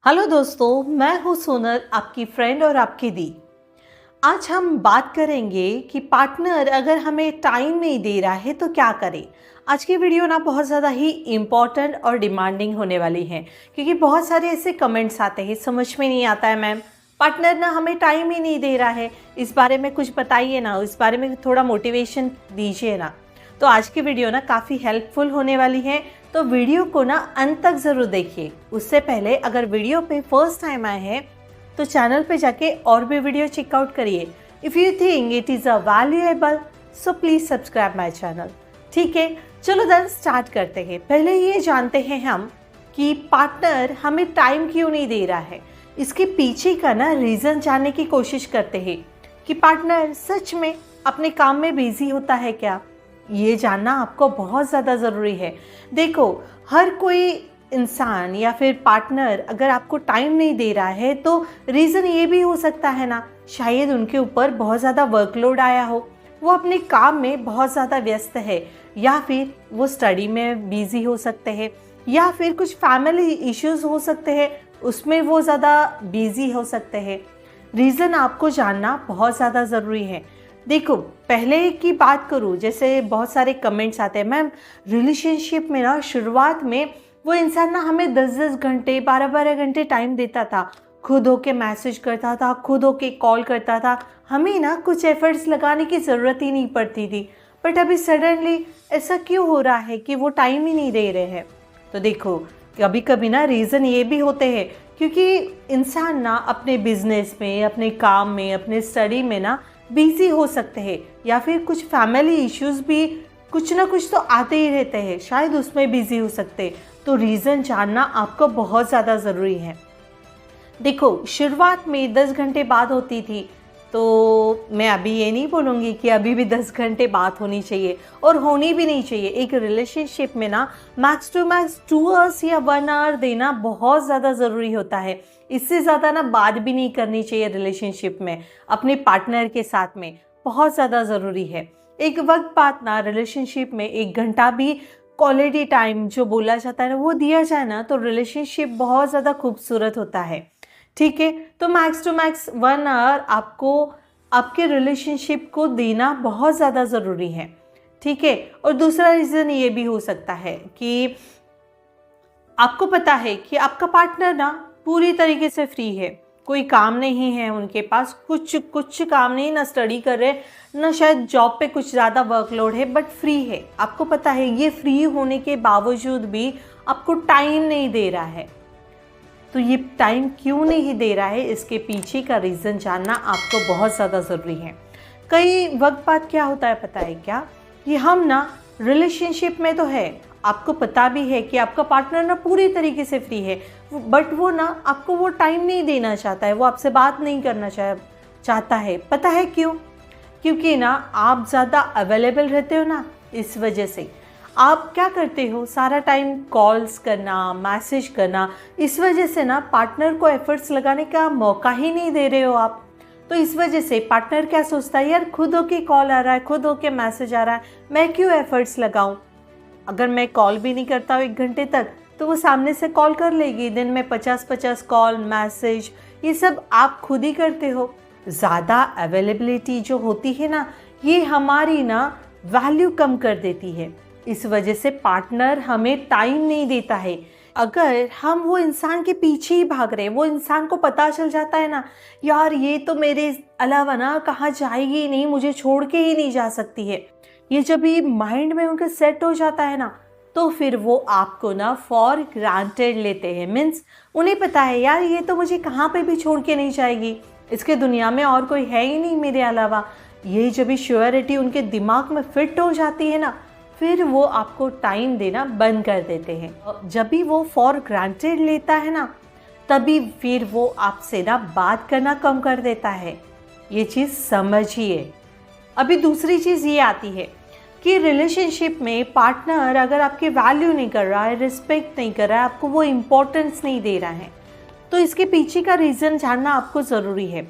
Hello दोस्तों, मैं हूँ सोनल, आपकी फ्रेंड और आपकी दी। आज हम बात करेंगे कि पार्टनर अगर हमें टाइम नहीं दे रहा है तो क्या करें। आज की वीडियो ना बहुत ज़्यादा ही इम्पॉर्टेंट और डिमांडिंग होने वाली है, क्योंकि बहुत सारे ऐसे कमेंट्स आते हैं, समझ में नहीं आता है मैम, पार्टनर ना हमें टाइम ही नहीं दे रहा है, इस बारे में कुछ बताइए ना, इस बारे में थोड़ा मोटिवेशन दीजिए ना। तो आज की वीडियो ना काफ़ी हेल्पफुल होने वाली है, तो वीडियो को ना अंत तक ज़रूर देखिए। उससे पहले अगर वीडियो पे फर्स्ट टाइम आए हैं तो चैनल पे जाके और भी वीडियो चेकआउट करिए। If you think it is a valuable so please subscribe my channel. ठीक है, चलो देन स्टार्ट करते हैं। पहले ये जानते हैं हम कि पार्टनर हमें टाइम क्यों नहीं दे रहा है। इसके पीछे का ना रीज़न जानने की कोशिश करते हैं कि पार्टनर सच में अपने काम में बिजी होता है क्या। ये जानना आपको बहुत ज़्यादा ज़रूरी है। देखो, हर कोई इंसान या फिर पार्टनर अगर आपको टाइम नहीं दे रहा है तो रीज़न ये भी हो सकता है ना, शायद उनके ऊपर बहुत ज़्यादा वर्कलोड आया हो, वो अपने काम में बहुत ज़्यादा व्यस्त है, या फिर वो स्टडी में बिज़ी हो सकते हैं, या फिर कुछ फैमिली इश्यूज़ हो सकते हैं, उसमें वो ज़्यादा बिज़ी हो सकते हैं। रीज़न आपको जानना बहुत ज़्यादा ज़रूरी है। देखो, पहले की बात करूँ, जैसे बहुत सारे कमेंट्स आते हैं मैम, रिलेशनशिप में ना शुरुआत में वो इंसान ना हमें 10-10 घंटे 12-12 घंटे टाइम देता था, खुद होके मैसेज करता था, खुद होके कॉल करता था, हमें ना कुछ एफर्ट्स लगाने की ज़रूरत ही नहीं पड़ती थी। बट अभी सडनली ऐसा क्यों हो रहा है कि वो टाइम ही नहीं दे रहे हैं। तो देखो, कभी कभी ना रीज़न ये भी होते हैं क्योंकि इंसान ना अपने बिजनेस में, अपने काम में, अपने स्टडी में ना बिजी हो सकते हैं, या फिर कुछ फैमिली इश्यूज भी कुछ ना कुछ तो आते ही रहते हैं, शायद उसमें बिजी हो सकते हैं। तो रीज़न जानना आपको बहुत ज़्यादा ज़रूरी है। देखो, शुरुआत में 10 घंटे बात होती थी, तो मैं अभी ये नहीं बोलूँगी कि अभी भी 10 घंटे बात होनी चाहिए, और होनी भी नहीं चाहिए। एक रिलेशनशिप में ना मैक्स टू मैक्स 2 आवर्स या 1 आवर देना बहुत ज़्यादा ज़रूरी होता है। इससे ज़्यादा ना बात भी नहीं करनी चाहिए रिलेशनशिप में, अपने पार्टनर के साथ में, बहुत ज़्यादा ज़रूरी है। एक वक्त बाद ना रिलेशनशिप में 1 घंटा भी क्वालिटी टाइम जो बोला जाता है ना, वो दिया जाए ना, तो रिलेशनशिप बहुत ज़्यादा खूबसूरत होता है। ठीक है, तो मैक्स टू मैक्स 1 आवर आपको आपके रिलेशनशिप को देना बहुत ज़्यादा ज़रूरी है। ठीक है, और दूसरा रीज़न ये भी हो सकता है कि आपको पता है कि आपका पार्टनर ना पूरी तरीके से फ्री है, कोई काम नहीं है उनके पास, कुछ काम नहीं, ना स्टडी कर रहे, ना शायद जॉब पे कुछ ज़्यादा वर्कलोड है, बट फ्री है। आपको पता है ये फ्री होने के बावजूद भी आपको टाइम नहीं दे रहा है। तो ये टाइम क्यों नहीं दे रहा है, इसके पीछे का रीज़न जानना आपको बहुत ज़्यादा ज़रूरी है। कई वक्त बाद क्या होता है पता है क्या, कि हम ना रिलेशनशिप में तो है, आपको पता भी है कि आपका पार्टनर ना पूरी तरीके से फ्री है, बट वो ना आपको वो टाइम नहीं देना चाहता है, वो आपसे बात नहीं करना चाहता है। पता है क्यों? क्योंकि ना आप ज़्यादा अवेलेबल रहते हो ना, इस वजह से। आप क्या करते हो, सारा टाइम कॉल्स करना, मैसेज करना, इस वजह से ना पार्टनर को एफर्ट्स लगाने का मौका ही नहीं दे रहे हो आप। तो इस वजह से पार्टनर क्या सोचता है, यार खुद होके कॉल आ रहा है, खुद होके मैसेज आ रहा है, मैं क्यों एफर्ट्स लगाऊं। अगर मैं कॉल भी नहीं करता हूँ 1 घंटे तक, तो वो सामने से कॉल कर लेगी। दिन में 50-50 कॉल, मैसेज, ये सब आप खुद ही करते हो। ज़्यादा अवेलेबिलिटी जो होती है ना, ये हमारी ना वैल्यू कम कर देती है। इस वजह से पार्टनर हमें टाइम नहीं देता है। अगर हम वो इंसान के पीछे ही भाग रहे हैं, वो इंसान को पता चल जाता है ना, यार ये तो मेरे अलावा ना कहाँ जाएगी ही नहीं, मुझे छोड़ के ही नहीं जा सकती है, ये जब ये माइंड में उनके सेट हो जाता है ना, तो फिर वो आपको ना फॉर ग्रांटेड लेते हैं। मीन्स उन्हें पता है, यार ये तो मुझे कहाँ पे भी छोड़ के नहीं जाएगी, इसके दुनिया में और कोई है ही नहीं मेरे अलावा। ये जब भी श्योरिटी उनके दिमाग में फिट हो जाती है ना, फिर वो आपको टाइम देना बंद कर देते हैं। जब भी वो फॉर ग्रांटेड लेता है ना, तभी फिर वो आपसे ना बात करना कम कर देता है। ये चीज़ समझिए। अभी दूसरी चीज़ ये आती है कि रिलेशनशिप में पार्टनर अगर आपकी वैल्यू नहीं कर रहा है, रिस्पेक्ट नहीं कर रहा है, आपको वो इम्पोर्टेंस नहीं दे रहा है, तो इसके पीछे का रीज़न जानना आपको ज़रूरी है।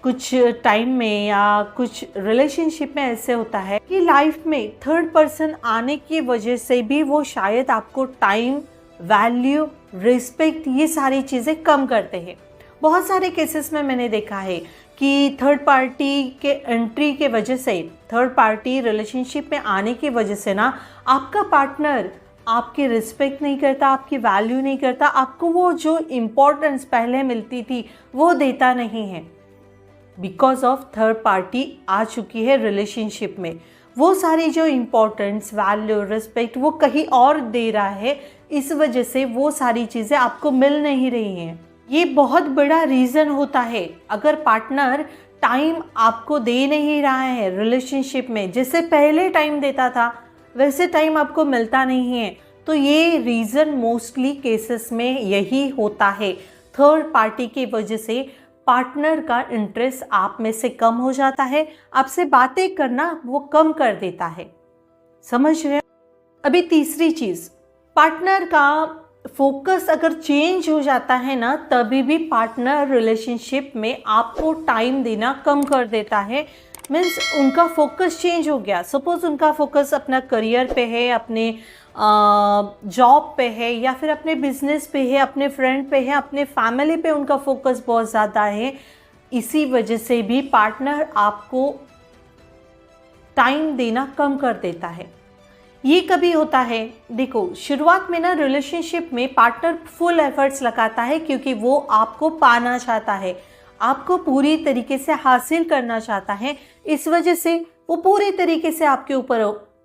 कुछ टाइम में या कुछ रिलेशनशिप में ऐसे होता है कि लाइफ में थर्ड पर्सन आने की वजह से भी वो शायद आपको टाइम वैल्यू, रिस्पेक्ट, ये सारी चीज़ें कम करते हैं। बहुत सारे केसेस में मैंने देखा है कि थर्ड पार्टी के एंट्री के वजह से, थर्ड पार्टी रिलेशनशिप में आने की वजह से ना आपका पार्टनर आपकी रिस्पेक्ट नहीं करता, आपकी वैल्यू नहीं करता, आपको वो जो इम्पोर्टेंस पहले मिलती थी वो देता नहीं है। बिकॉज ऑफ थर्ड पार्टी आ चुकी है रिलेशनशिप में, वो सारी जो इम्पोर्टेंस, वैल्यू, रिस्पेक्ट वो कहीं और दे रहा है, इस वजह से वो सारी चीज़ें आपको मिल नहीं रही हैं। ये बहुत बड़ा रीज़न होता है। अगर पार्टनर टाइम आपको दे नहीं रहा है रिलेशनशिप में, जैसे पहले टाइम देता था वैसे टाइम आपको मिलता नहीं है, तो ये रीज़न मोस्टली केसेस में यही होता है। थर्ड पार्टी की वजह से पार्टनर का इंटरेस्ट आप में से कम हो जाता है, आपसे बातें करना वो कम कर देता है। समझ रहे हैं? अभी तीसरी चीज़, पार्टनर का फोकस अगर चेंज हो जाता है ना, तभी भी पार्टनर रिलेशनशिप में आपको टाइम देना कम कर देता है। मीन्स उनका फोकस चेंज हो गया। सपोज उनका फोकस अपना करियर पे है, अपने जॉब पे है, या फिर अपने बिजनेस पे है, अपने फ्रेंड पे है, अपने फैमिली पे उनका फोकस बहुत ज़्यादा है। इसी वजह से भी पार्टनर आपको टाइम देना कम कर देता है। ये कभी होता है, देखो शुरुआत में ना रिलेशनशिप में पार्टनर फुल एफर्ट्स लगाता है क्योंकि वो आपको पाना चाहता है, आपको पूरी तरीके से हासिल करना चाहता है, इस वजह से वो पूरी तरीके से आपके ऊपर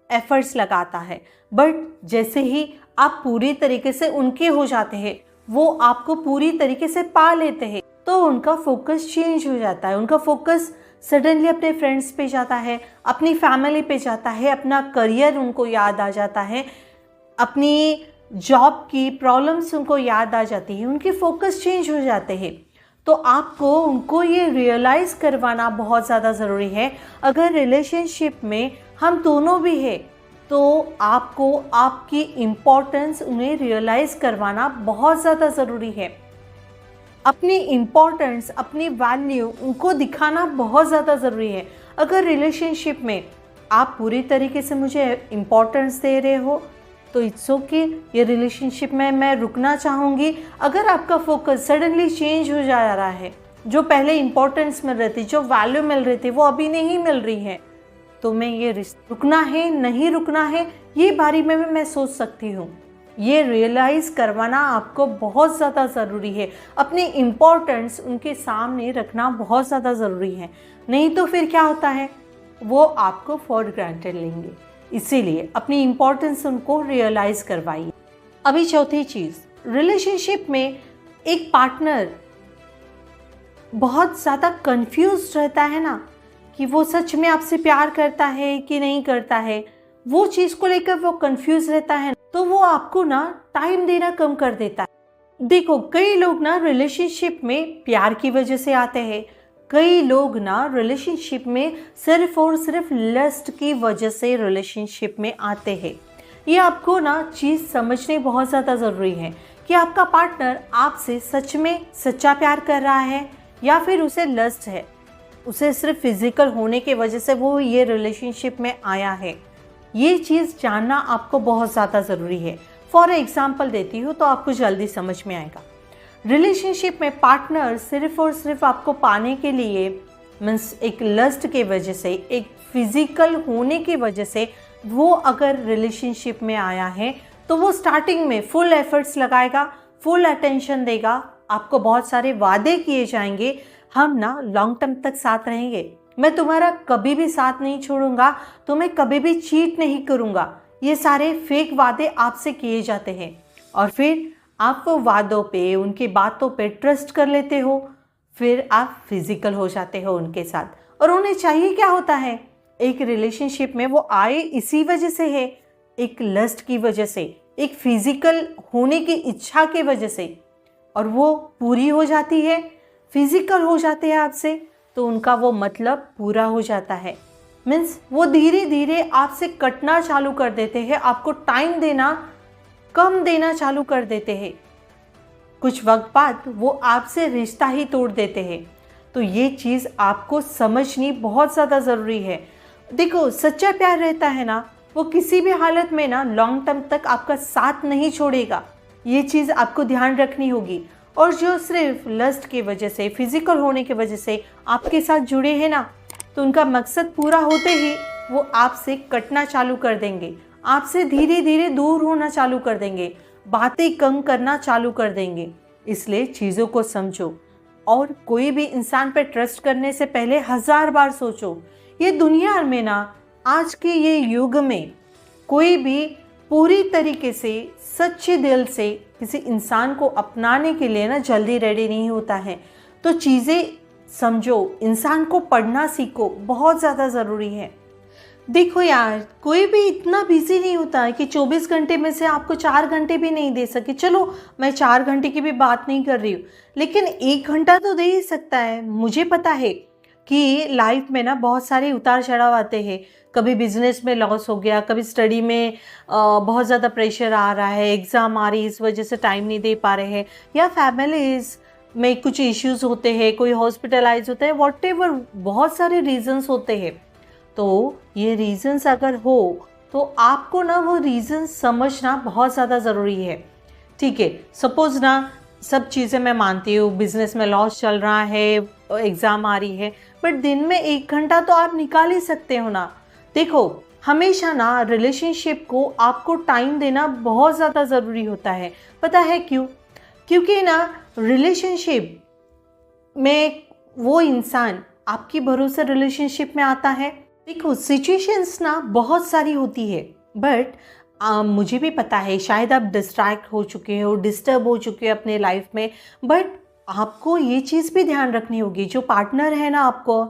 एफर्ट्स लगाता है। बट जैसे ही आप पूरी तरीके से उनके हो जाते हैं, वो आपको पूरी तरीके से पा लेते हैं, तो उनका फोकस चेंज हो जाता है। उनका फोकस सडनली अपने फ्रेंड्स पे जाता है, अपनी फैमिली पे जाता है, अपना करियर उनको याद आ जाता है, अपनी जॉब की प्रॉब्लम्स उनको याद आ जाती है, उनके फोकस चेंज हो जाते हैं। तो आपको उनको ये रियलाइज़ करवाना बहुत ज़्यादा ज़रूरी है। अगर रिलेशनशिप में हम दोनों भी हैं, तो आपको आपकी इम्पोर्टेंस उन्हें रियलाइज़ करवाना बहुत ज़्यादा ज़रूरी है। अपनी इम्पोर्टेंस, अपनी वैल्यू उनको दिखाना बहुत ज़्यादा ज़रूरी है। अगर रिलेशनशिप में आप पूरी तरीके से मुझे इम्पोर्टेंस दे रहे हो, तो इट्स ओके, ये रिलेशनशिप में मैं रुकना चाहूँगी। अगर आपका फोकस सडनली चेंज हो जा रहा है, जो पहले इम्पोर्टेंस मिल रही थी, जो वैल्यू मिल रही थी, वो अभी नहीं मिल रही है, तो मैं ये रुकना है नहीं रुकना है, ये बारे में मैं सोच सकती हूँ। ये रियलाइज़ करवाना आपको बहुत ज़्यादा ज़रूरी है। अपनी इम्पोर्टेंस उनके सामने रखना बहुत ज़्यादा ज़रूरी है, नहीं तो फिर क्या होता है, वो आपको फॉर ग्रांटेड लेंगे। इसीलिए अपनी इम्पोर्टेंस उनको रियलाइज़ करवाइए। अभी चौथी चीज़, रिलेशनशिप में एक पार्टनर बहुत ज़्यादा कंफ्यूज रहता है ना, कि वो सच में आपसे प्यार करता है कि नहीं करता है, वो चीज़ को लेकर वो कंफ्यूज रहता है, तो वो आपको ना टाइम देना कम कर देता है। देखो कई लोग ना रिलेशनशिप में प्यार की वजह से आते हैं, कई लोग ना रिलेशनशिप में सिर्फ और सिर्फ लस्ट की वजह से रिलेशनशिप में आते हैं। ये आपको ना चीज़ समझनी बहुत ज़्यादा ज़रूरी है कि आपका पार्टनर आपसे सच में सच्चा प्यार कर रहा है या फिर उसे लस्ट है, उसे सिर्फ फिजिकल होने की वजह से वो ये रिलेशनशिप में आया है। ये चीज़ जानना आपको बहुत ज़्यादा ज़रूरी है। फॉर एग्जाम्पल देती हूँ तो आपको जल्दी समझ में आएगा। रिलेशनशिप में पार्टनर सिर्फ और सिर्फ आपको पाने के लिए, मीन्स एक लस्ट के वजह से, एक फिजिकल होने की वजह से वो अगर रिलेशनशिप में आया है, तो वो स्टार्टिंग में फुल एफर्ट्स लगाएगा, फुल अटेंशन देगा, आपको बहुत सारे वादे किए जाएंगे, हम ना लॉन्ग टर्म तक साथ रहेंगे, मैं तुम्हारा कभी भी साथ नहीं छोड़ूंगा, तुम्हें कभी भी चीट नहीं करूंगा, ये सारे फेक वादे आपसे किए जाते हैं। और फिर आप वो वादों पे, उनकी बातों पे ट्रस्ट कर लेते हो, फिर आप फिजिकल हो जाते हो उनके साथ। और उन्हें चाहिए क्या होता है, एक रिलेशनशिप में वो आए इसी वजह से है, एक लस्ट की वजह से, एक फिजिकल होने की इच्छा की वजह से, और वो पूरी हो जाती है, फिजिकल हो जाते हैं आपसे, तो उनका वो मतलब पूरा हो जाता है। मीन्स वो धीरे धीरे आपसे कटना चालू कर देते हैं, आपको टाइम देना कम देना चालू कर देते हैं, कुछ वक्त बाद वो आपसे रिश्ता ही तोड़ देते हैं। तो ये चीज़ आपको समझनी बहुत ज़्यादा ज़रूरी है। देखो सच्चा प्यार रहता है ना, वो किसी भी हालत में ना लॉन्ग टर्म तक आपका साथ नहीं छोड़ेगा, ये चीज़ आपको ध्यान रखनी होगी। और जो सिर्फ लस्ट की वजह से, फिजिकल होने की वजह से आपके साथ जुड़े हैं ना, तो उनका मकसद पूरा होते ही वो आपसे कटना चालू कर देंगे, आपसे धीरे धीरे दूर होना चालू कर देंगे, बातें कम करना चालू कर देंगे। इसलिए चीज़ों को समझो और कोई भी इंसान पर ट्रस्ट करने से पहले 1000 बार सोचो। ये दुनिया में ना, आज के ये युग में कोई भी पूरी तरीके से सच्चे दिल से किसी इंसान को अपनाने के लिए ना जल्दी रेडी नहीं होता है। तो चीज़ें समझो, इंसान को पढ़ना सीखो, बहुत ज़्यादा ज़रूरी है। देखो यार, कोई भी इतना बिजी नहीं होता है कि 24 घंटे में से आपको 4 घंटे भी नहीं दे सके। चलो मैं 4 घंटे की भी बात नहीं कर रही हूँ, लेकिन 1 घंटा तो दे ही सकता है। मुझे पता है कि लाइफ में ना बहुत सारे उतार चढ़ाव आते हैं। कभी बिजनेस में लॉस हो गया, कभी स्टडी में बहुत ज़्यादा प्रेशर आ रहा है, एग्ज़ाम आ रही है, इस वजह से टाइम नहीं दे पा रहे हैं, या फैमिलीज़ में कुछ इश्यूज़ होते हैं, कोई हॉस्पिटलाइज होता है, वॉटेवर बहुत सारे रीजंस होते हैं। तो ये रीजंस अगर हो तो आपको ना वो रीजंस समझना बहुत ज़्यादा ज़रूरी है। ठीक है, सपोज ना सब चीज़ें मैं मानती हूँ, बिजनेस में लॉस चल रहा है, एग्ज़ाम आ रही है, बट दिन में 1 घंटा तो आप निकाल ही सकते हो ना। देखो, हमेशा ना रिलेशनशिप को आपको टाइम देना बहुत ज़्यादा ज़रूरी होता है। पता है क्यों? क्योंकि ना रिलेशनशिप में वो इंसान आपकी भरोसे रिलेशनशिप में आता है। देखो, सिचुएशंस ना बहुत सारी होती है, बट मुझे भी पता है शायद आप डिस्ट्रैक्ट हो चुके हो, डिस्टर्ब हो चुके हो अपने लाइफ में, बट आपको ये चीज़ भी ध्यान रखनी होगी, जो पार्टनर है ना आपको,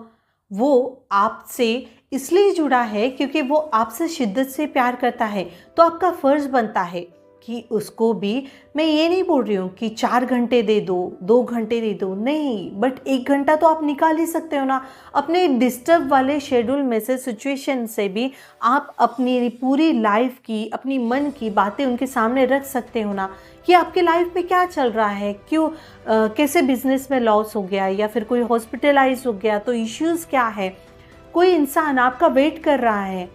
वो आपसे इसलिए जुड़ा है क्योंकि वो आपसे शिद्दत से प्यार करता है। तो आपका फ़र्ज़ बनता है कि उसको भी, मैं ये नहीं बोल रही हूँ कि 4 घंटे दे दो, 2 घंटे दे दो, नहीं, बट 1 घंटा तो आप निकाल ही सकते हो ना। अपने डिस्टर्ब वाले शेड्यूल में से, सिचुएशन से भी आप अपनी पूरी लाइफ की, अपनी मन की बातें उनके सामने रख सकते हो ना, कि आपके लाइफ में क्या चल रहा है, क्यों कैसे बिजनेस में लॉस हो गया, या फिर कोई हॉस्पिटलाइज हो गया तो इश्यूज़ क्या है। कोई इंसान आपका वेट कर रहा है,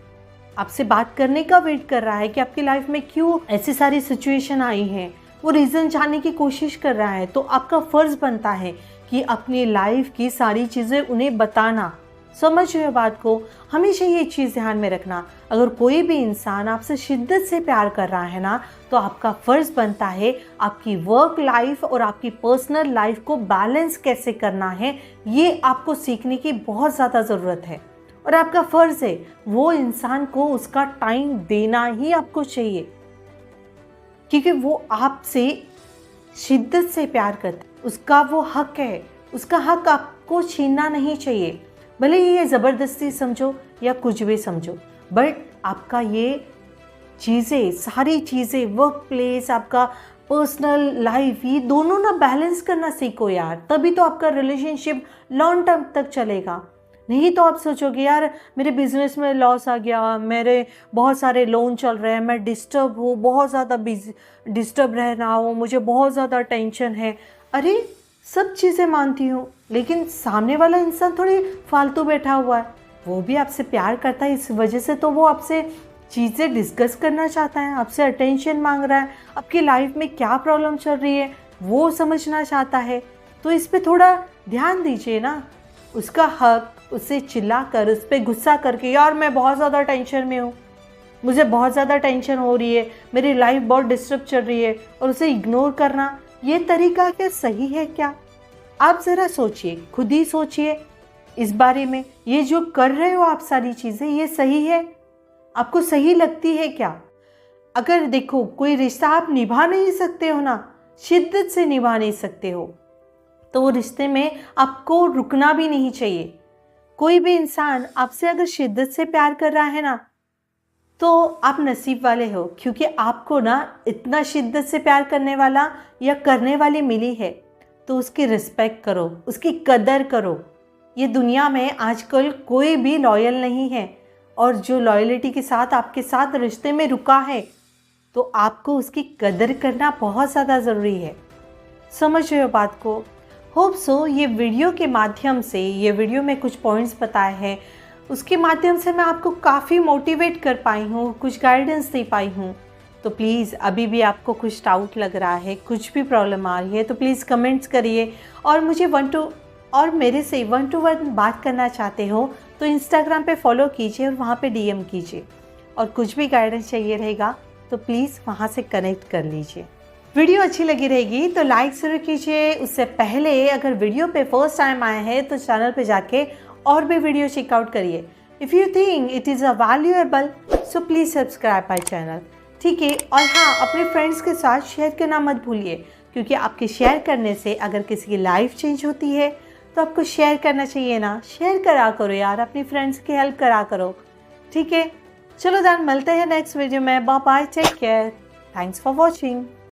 आपसे बात करने का वेट कर रहा है कि आपकी लाइफ में क्यों ऐसी सारी सिचुएशन आई हैं, वो रीज़न जानने की कोशिश कर रहा है। तो आपका फ़र्ज़ बनता है कि अपनी लाइफ की सारी चीज़ें उन्हें बताना। समझ रहे हो बात को? हमेशा ये चीज़ ध्यान में रखना, अगर कोई भी इंसान आपसे शिद्दत से प्यार कर रहा है ना, तो आपका फ़र्ज़ बनता है आपकी वर्क लाइफ और आपकी पर्सनल लाइफ को बैलेंस कैसे करना है, ये आपको सीखने की बहुत ज़्यादा ज़रूरत है। और आपका फ़र्ज़ है वो इंसान को उसका टाइम देना ही आपको चाहिए, क्योंकि वो आपसे शिद्दत से प्यार करता है, उसका वो हक है, उसका हक आपको छीनना नहीं चाहिए। भले ही ये ज़बरदस्ती समझो या कुछ भी समझो, बट आपका ये चीज़ें, सारी चीज़ें, वर्क प्लेस, आपका पर्सनल लाइफ, ये दोनों ना बैलेंस करना सीखो यार, तभी तो आपका रिलेशनशिप लॉन्ग टर्म तक चलेगा। नहीं तो आप सोचोगे यार मेरे बिजनेस में लॉस आ गया, मेरे बहुत सारे लोन चल रहे हैं, मैं डिस्टर्ब हूँ, बहुत ज़्यादा डिस्टर्ब रह रहा हूँ, मुझे बहुत ज़्यादा टेंशन है। अरे सब चीज़ें मानती हूँ, लेकिन सामने वाला इंसान थोड़ी फालतू बैठा हुआ है, वो भी आपसे प्यार करता है, इस वजह से तो वो आपसे चीज़ें डिस्कस करना चाहता है, आपसे अटेंशन मांग रहा है, आपकी लाइफ में क्या प्रॉब्लम चल रही है वो समझना चाहता है। तो इस पर थोड़ा ध्यान दीजिए ना। उसका हक, उससे चिल्ला कर, उस पर गुस्सा करके यार मैं बहुत ज़्यादा टेंशन में हूँ, मुझे बहुत ज़्यादा टेंशन हो रही है, मेरी लाइफ बहुत डिस्टर्ब चल रही है, और उसे इग्नोर करना, ये तरीका क्या सही है क्या? आप ज़रा सोचिए, खुद ही सोचिए इस बारे में। ये जो कर रहे हो आप सारी चीज़ें, ये सही है? आपको सही लगती है क्या? अगर देखो कोई रिश्ता आप निभा नहीं सकते हो ना, शिद्दत से निभा नहीं सकते हो, तो वो रिश्ते में आपको रुकना भी नहीं चाहिए। कोई भी इंसान आपसे अगर शिद्दत से प्यार कर रहा है ना, तो आप नसीब वाले हो, क्योंकि आपको ना इतना शिद्दत से प्यार करने वाला या करने वाली मिली है। तो उसकी रिस्पेक्ट करो, उसकी कदर करो। ये दुनिया में आजकल कोई भी लॉयल नहीं है, और जो लॉयल्टी के साथ आपके साथ रिश्ते में रुका है, तो आपको उसकी कदर करना बहुत ज़्यादा ज़रूरी है। समझ रहे हो बात को? होप सो ये वीडियो के माध्यम से, ये वीडियो में कुछ पॉइंट्स बताए हैं, उसके माध्यम से मैं आपको काफ़ी मोटिवेट कर पाई हूँ, कुछ गाइडेंस दे पाई हूँ। तो प्लीज़ अभी भी आपको कुछ डाउट लग रहा है, कुछ भी प्रॉब्लम आ रही है, तो प्लीज़ कमेंट्स करिए। और मुझे मेरे से 1-to-1 बात करना चाहते हो तो इंस्टाग्राम पे फॉलो कीजिए और वहाँ पे डीएम कीजिए। और कुछ भी गाइडेंस चाहिए रहेगा तो प्लीज़ वहाँ से कनेक्ट कर लीजिए। वीडियो अच्छी लगी रहेगी तो लाइक ज़रूर कीजिए। उससे पहले अगर वीडियो पे फर्स्ट टाइम आए हैं तो चैनल पे जाके और भी वीडियो चेकआउट करिए। If you think it is a valuable so please subscribe my channel, ठीक है। और हाँ, अपने फ्रेंड्स के साथ शेयर करना मत भूलिए, क्योंकि आपके शेयर करने से अगर किसी की लाइफ चेंज होती है तो आपको शेयर करना चाहिए ना। शेयर करा करो यार, अपनी फ्रेंड्स की हेल्प करा करो, ठीक है। चलो देन मिलते हैं नेक्स्ट वीडियो में। Bye bye, take care, thanks for watching.